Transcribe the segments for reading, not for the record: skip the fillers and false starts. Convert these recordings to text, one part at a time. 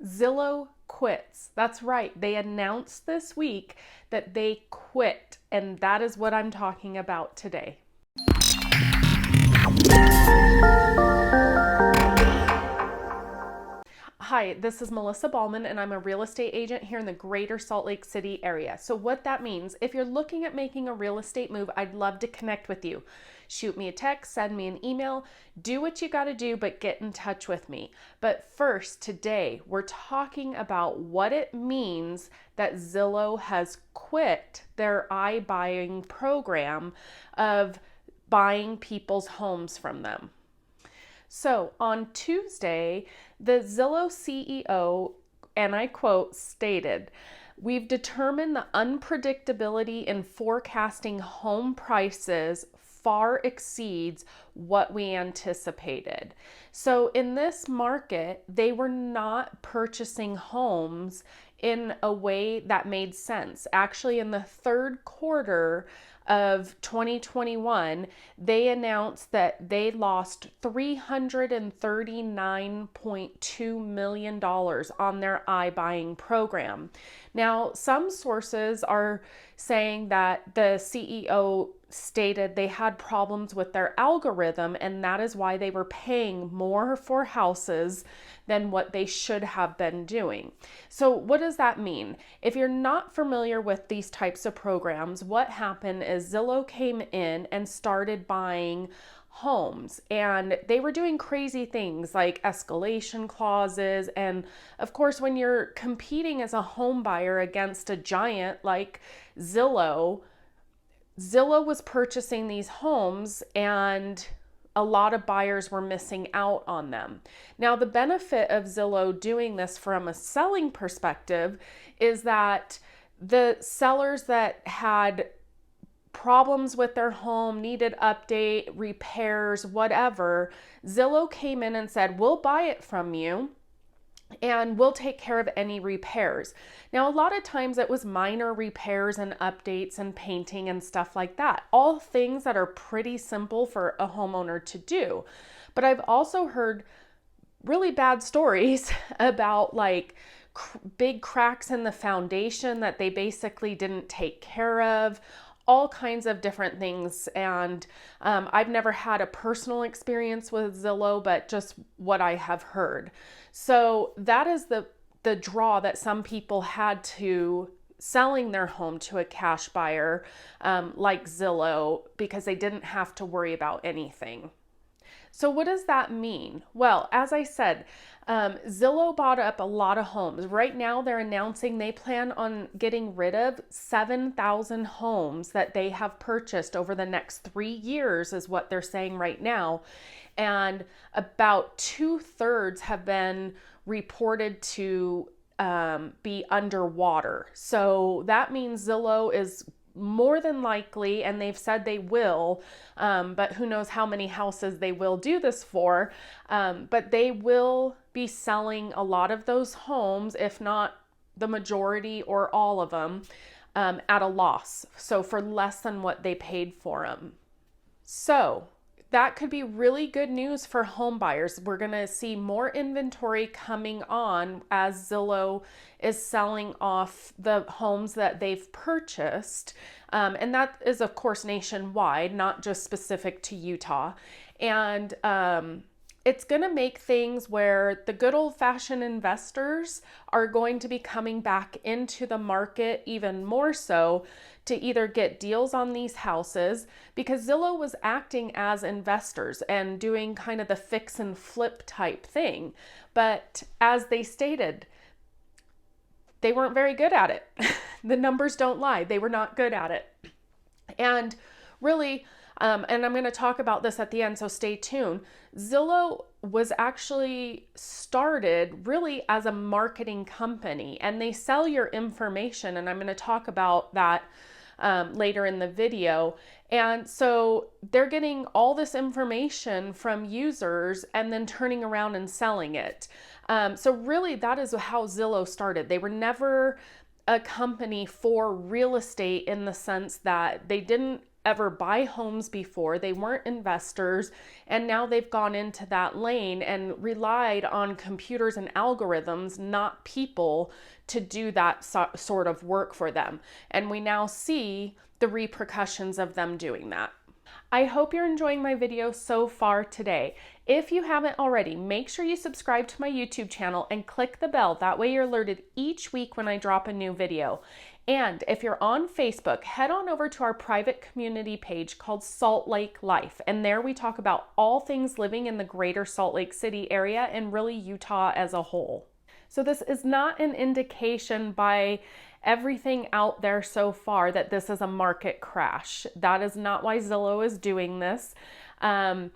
Zillow quits. That's right. They announced this week that they quit, and that is what I'm talking about today. Hi, this is Melissa Ballman, and I'm a real estate agent here in the greater Salt Lake City area. So what that means, if you're looking at making a real estate move, I'd love to connect with you. Shoot me a text, send me an email, do what you got to do, but get in touch with me. But first, today, we're talking about what it means that Zillow has quit their iBuying program of buying people's homes from them. So on Tuesday, the Zillow CEO, and I quote, stated, "We've determined the unpredictability in forecasting home prices far exceeds what we anticipated." So in this market, they were not purchasing homes in a way that made sense. Actually, in the third quarter of 2021, they announced that they lost $339.2 million on their iBuying program. Now, some sources are saying that the CEO stated they had problems with their algorithm, and that is why they were paying more for houses than what they should have been doing. So what does that mean? If you're not familiar with these types of programs, what happened is Zillow came in and started buying homes, and they were doing crazy things like escalation clauses. And of course, when you're competing as a home buyer against a giant like Zillow was purchasing these homes, and a lot of buyers were missing out on them. Now, the benefit of Zillow doing this from a selling perspective is that the sellers that had problems with their home, needed update, repairs, whatever, Zillow came in and said, "We'll buy it from you and we'll take care of any repairs." Now, a lot of times it was minor repairs and updates and painting and stuff like that. All things that are pretty simple for a homeowner to do. But I've also heard really bad stories about like big cracks in the foundation that they basically didn't take care of. All kinds of different things. And I've never had a personal experience with Zillow, but just what I have heard. So that is the draw that some people had to selling their home to a cash buyer like Zillow, because they didn't have to worry about anything. So what does that mean? Well, as I said, Zillow bought up a lot of homes. Right now, they're announcing they plan on getting rid of 7,000 homes that they have purchased over the next 3 years, is what they're saying right now. And about 2/3 have been reported to be underwater. So that means Zillow is more than likely, and they've said they will, but who knows how many houses they will do this for, but they will be selling a lot of those homes, if not the majority or all of them, at a loss. So for less than what they paid for them. So that could be really good news for home buyers. We're going to see more inventory coming on as Zillow is selling off the homes that they've purchased. And that is, of course, nationwide, not just specific to Utah. And it's going to make things where the good old-fashioned investors are going to be coming back into the market even more so to either get deals on these houses, because Zillow was acting as investors and doing kind of the fix and flip type thing. But as they stated, they weren't very good at it. The numbers don't lie. They were not good at it. And really, and I'm going to talk about this at the end, so stay tuned. Zillow was actually started really as a marketing company, and they sell your information, and I'm going to talk about that later in the video. And so they're getting all this information from users and then turning around and selling it. So really, that is how Zillow started. They were never a company for real estate in the sense that they didn't ever buy homes before. They weren't investors, and now they've gone into that lane and relied on computers and algorithms, not people, to do that sort of work for them. And we now see the repercussions of them doing that. I hope you're enjoying my video so far today. If you haven't already, make sure you subscribe to my YouTube channel and click the bell. That way you're alerted each week when I drop a new video. And if you're on Facebook, head on over to our private community page called Salt Lake Life. And there we talk about all things living in the greater Salt Lake City area and really Utah as a whole. So this is not an indication by everything out there so far that this is a market crash. That is not why Zillow is doing this. And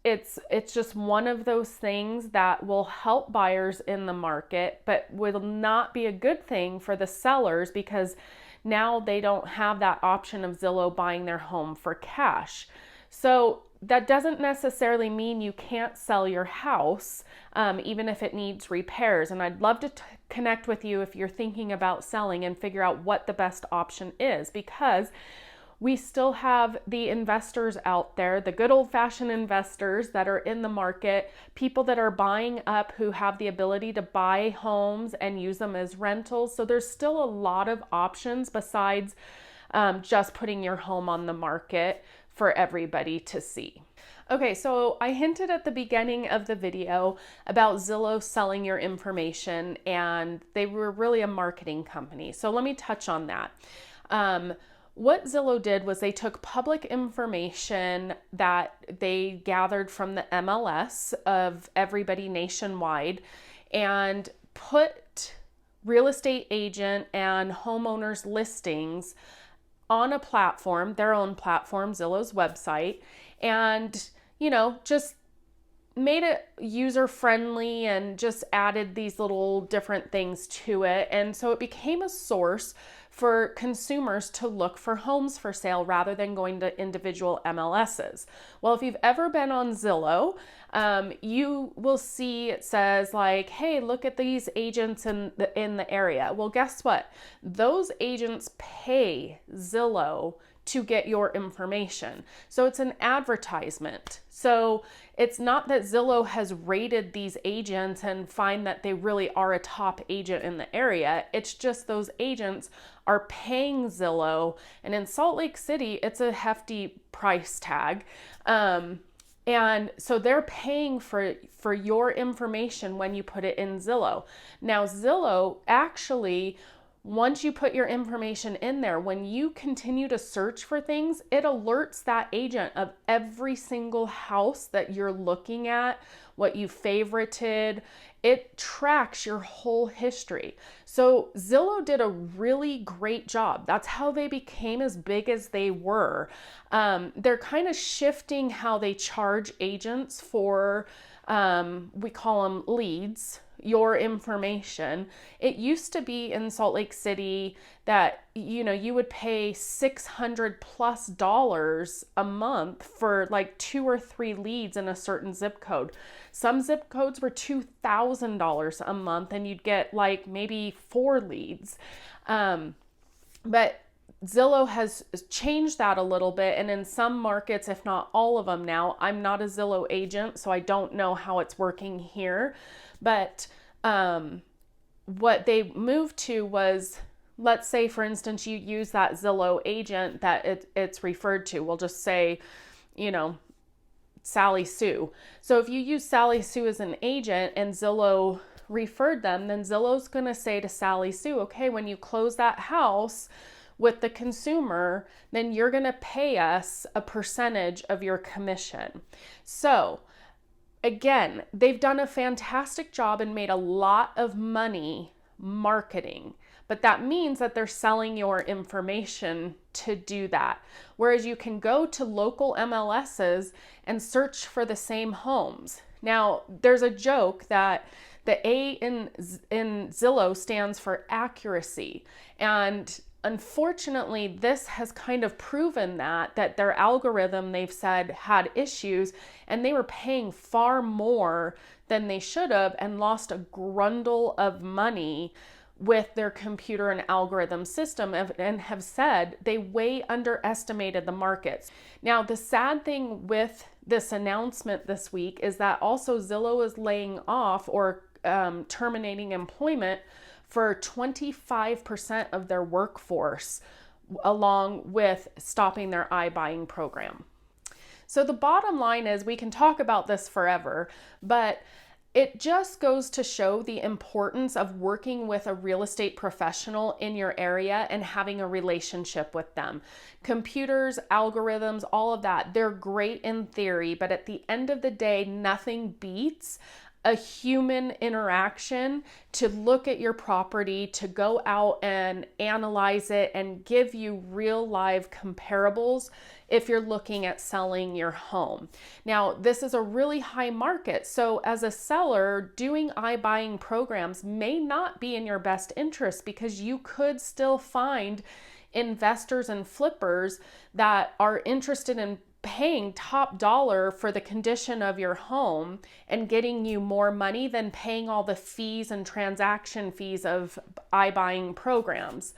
it's just one of those things that will help buyers in the market, but will not be a good thing for the sellers because now they don't have that option of Zillow buying their home for cash. So that doesn't necessarily mean you can't sell your house, even if it needs repairs. And I'd love to connect with you if you're thinking about selling and figure out what the best option is, because we still have the investors out there, the good old-fashioned investors that are in the market, people that are buying up who have the ability to buy homes and use them as rentals. So there's still a lot of options besides just putting your home on the market for everybody to see. Okay, so I hinted at the beginning of the video about Zillow selling your information, and they were really a marketing company. So let me touch on that. What Zillow did was they took public information that they gathered from the MLS of everybody nationwide and put real estate agent and homeowners listings on a platform, their own platform, Zillow's website, and, just made it user friendly and just added these little different things to it. And so it became a source for consumers to look for homes for sale rather than going to individual MLSs. Well, if you've ever been on Zillow, you will see it says like, hey, look at these agents in the area. Well, guess what? Those agents pay Zillow to get your information. So it's an advertisement. So it's not that Zillow has rated these agents and find that they really are a top agent in the area. It's just those agents are paying Zillow. And in Salt Lake City, it's a hefty price tag. And so they're paying for your information when you put it in Zillow. Now, Zillow actually, once you put your information in there, when you continue to search for things, it alerts that agent of every single house that you're looking at, what you favorited. It tracks your whole history. So Zillow did a really great job. That's how they became as big as they were. They're kind of shifting how they charge agents for, we call them leads, your information. It used to be in Salt Lake City that, you would pay $600+ a month for like 2 or 3 leads in a certain zip code. Some zip codes were $2,000 a month and you'd get like maybe 4 leads. But Zillow has changed that a little bit, and in some markets, if not all of them now, I'm not a Zillow agent, so I don't know how it's working here, but what they moved to was, let's say, for instance, you use that Zillow agent that it's referred to. We'll just say, Sally Sue. So if you use Sally Sue as an agent and Zillow referred them, then Zillow's going to say to Sally Sue, okay, when you close that house with the consumer, then you're going to pay us a percentage of your commission. So again, they've done a fantastic job and made a lot of money marketing, but that means that they're selling your information to do that. Whereas you can go to local MLSs and search for the same homes. Now, there's a joke that the A in Zillow stands for accuracy. And unfortunately, this has kind of proven that their algorithm, they've said, had issues, and they were paying far more than they should have and lost a grundle of money with their computer and algorithm system and have said they way underestimated the markets. Now, the sad thing with this announcement this week is that also Zillow is laying off or terminating employment for 25% of their workforce, along with stopping their iBuying program. So the bottom line is, we can talk about this forever, but it just goes to show the importance of working with a real estate professional in your area and having a relationship with them. Computers, algorithms, all of that, they're great in theory, but at the end of the day, nothing beats a human interaction to look at your property, to go out and analyze it and give you real live comparables if you're looking at selling your home. Now, this is a really high market, so as a seller, doing iBuying programs may not be in your best interest, because you could still find investors and flippers that are interested in paying top dollar for the condition of your home and getting you more money than paying all the fees and transaction fees of iBuying programs.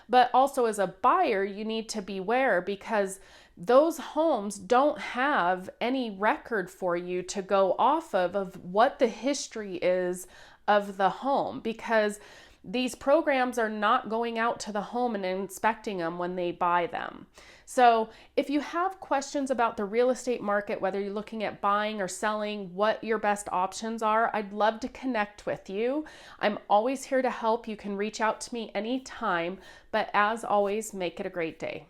But also, as a buyer, you need to beware, because those homes don't have any record for you to go off of what the history is of the home, because these programs are not going out to the home and inspecting them when they buy them. So if you have questions about the real estate market, whether you're looking at buying or selling, what your best options are, I'd love to connect with you. I'm always here to help. You can reach out to me anytime, but as always, make it a great day.